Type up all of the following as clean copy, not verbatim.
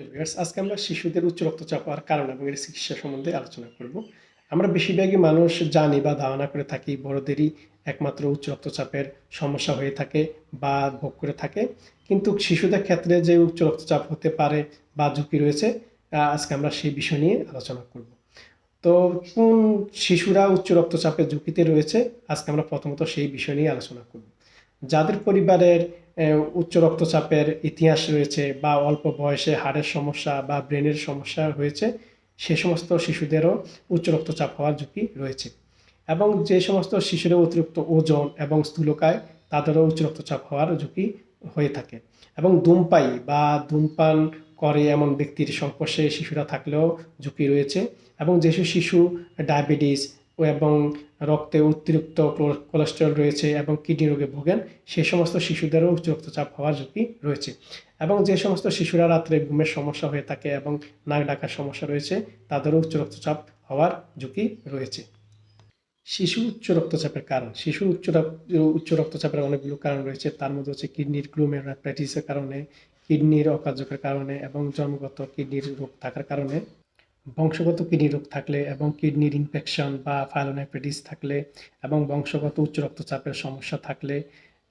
Viewers, আজকে আমরা শিশুদের উচ্চ রক্তচাপ হওয়ার কারণ এবং এর চিকিৎসা সম্বন্ধে আলোচনা করব। আমরা বেশিরভাগই মানুষ জানি বা ধারণা করে থাকি বড়দেরই একমাত্র উচ্চ রক্তচাপের সমস্যা হয়ে থাকে বা ভোগ করে থাকে, কিন্তু শিশুদের ক্ষেত্রে যে উচ্চ রক্তচাপ হতে পারে বা ঝুঁকি রয়েছে, আজকে আমরা সেই বিষয় নিয়ে আলোচনা করব। তো কোন শিশুরা উচ্চ রক্তচাপের ঝুঁকিতে রয়েছে, আজকে আমরা প্রথমত সেই বিষয় নিয়ে আলোচনা করব। যাদের পরিবারের উচ্চ রক্তচাপের ইতিহাস রয়েছে বা অল্প বয়সে হাড়ের সমস্যা বা ব্রেনের সমস্যা হয়েছে, সে সমস্ত শিশুদেরও উচ্চ রক্তচাপ হওয়ার ঝুঁকি রয়েছে। এবং যে সমস্ত শিশুরা অতিরিক্ত ওজন এবং স্থূলকায়, তাদেরও উচ্চ রক্তচাপ হওয়ার ঝুঁকি হয়ে থাকে। এবং ধূমপায়ী বা ধূমপান করে এমন ব্যক্তির সংস্পর্শে শিশুরা থাকলেও ঝুঁকি রয়েছে। এবং যেসব শিশু ডায়াবেটিস এবং রক্তে অতিরিক্ত কোলেস্টেরল রয়েছে এবং কিডনি রোগে ভোগেন, সে সমস্ত শিশুদেরও উচ্চ রক্তচাপ হওয়ার ঝুঁকি রয়েছে। এবং যে সমস্ত শিশুরা রাত্রে ঘুমের সমস্যা হয়ে থাকে এবং নাক ডাকার সমস্যা রয়েছে, তাদেরও উচ্চ রক্তচাপ হওয়ার ঝুঁকি রয়েছে। শিশু উচ্চ রক্তচাপের কারণ, শিশুর উচ্চ রক্তচাপের অনেকগুলো কারণ রয়েছে। তার মধ্যে হচ্ছে কিডনির গ্লোমেরুলাইটিসের কারণে, কিডনির অকার্যকের কারণে এবং জন্মগত কিডনির রোগ থাকার কারণে, বংশগত কিডনি রোগ থাকলে এবং কিডনির ইনফেকশন বা পাইলোনেফ্রাইটিস থাকলে এবং বংশগত উচ্চ রক্তচাপের সমস্যা থাকলে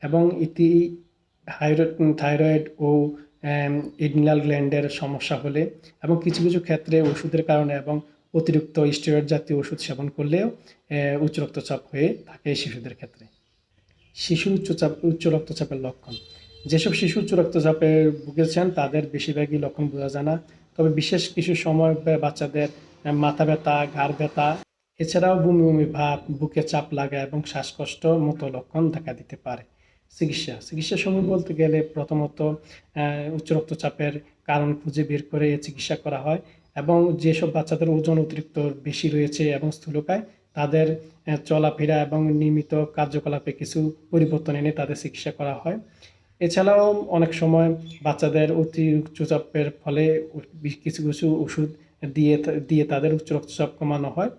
এবং থাইরয়েড ও এড্রিনাল গ্ল্যান্ডের সমস্যা হলে এবং কিছু কিছু ক্ষেত্রে ওষুধের কারণে এবং অতিরিক্ত স্টেরয়েড জাতীয় ওষুধ সেবন করলেও উচ্চ রক্তচাপ হয়ে থাকে শিশুদের ক্ষেত্রে। শিশুর উচ্চ রক্তচাপের লক্ষণ, যেসব শিশু উচ্চ রক্তচাপে ভুগেছেন তাদের বেশিরভাগই লক্ষণ বোঝা যায় না। তবে বিশেষ কিছু সময় বাচ্চাদের মাথা ব্যথা, ঘাড় ব্যথা, এছাড়াও বমি বমি ভাব, বুকে চাপ লাগা এবং শ্বাসকষ্ট মতো লক্ষণ দেখা দিতে পারে। চিকিৎসা সময় বলতে গেলে প্রথমত উচ্চ রক্তচাপের কারণ খুঁজে বের করে চিকিৎসা করা হয়। এবং যেসব বাচ্চাদের ওজন অতিরিক্ত বেশি রয়েছে এবং স্থূলকায়, তাদের চলাফেরা এবং নিয়মিত কার্যকলাপে কিছু পরিবর্তন এনে তাদের চিকিৎসা করা হয়। এছাড়াও অনেক সময় বাচ্চাদের অতি উচ্চচাপের ফলে কিছু কিছু ওষুধ দিয়ে দিয়ে তাদের উচ্চ রক্তচাপ কমানো হয়।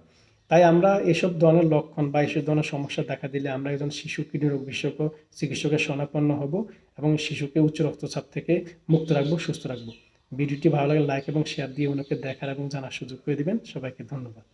তাই আমরা এসব ধরনের লক্ষণ বা এসব ধরনের সমস্যা দেখা দিলে আমরা একজন শিশু কিডনি রোগ বিশেষজ্ঞ চিকিৎসকের শরণাপন্ন হব এবং শিশুকে উচ্চ রক্তচাপ থেকে মুক্ত রাখবো, সুস্থ রাখবো। ভিডিওটি ভালো লাগলে লাইক এবং শেয়ার দিয়ে অন্যকে দেখার এবং জানার সুযোগ করে দিবেন। সবাইকে ধন্যবাদ।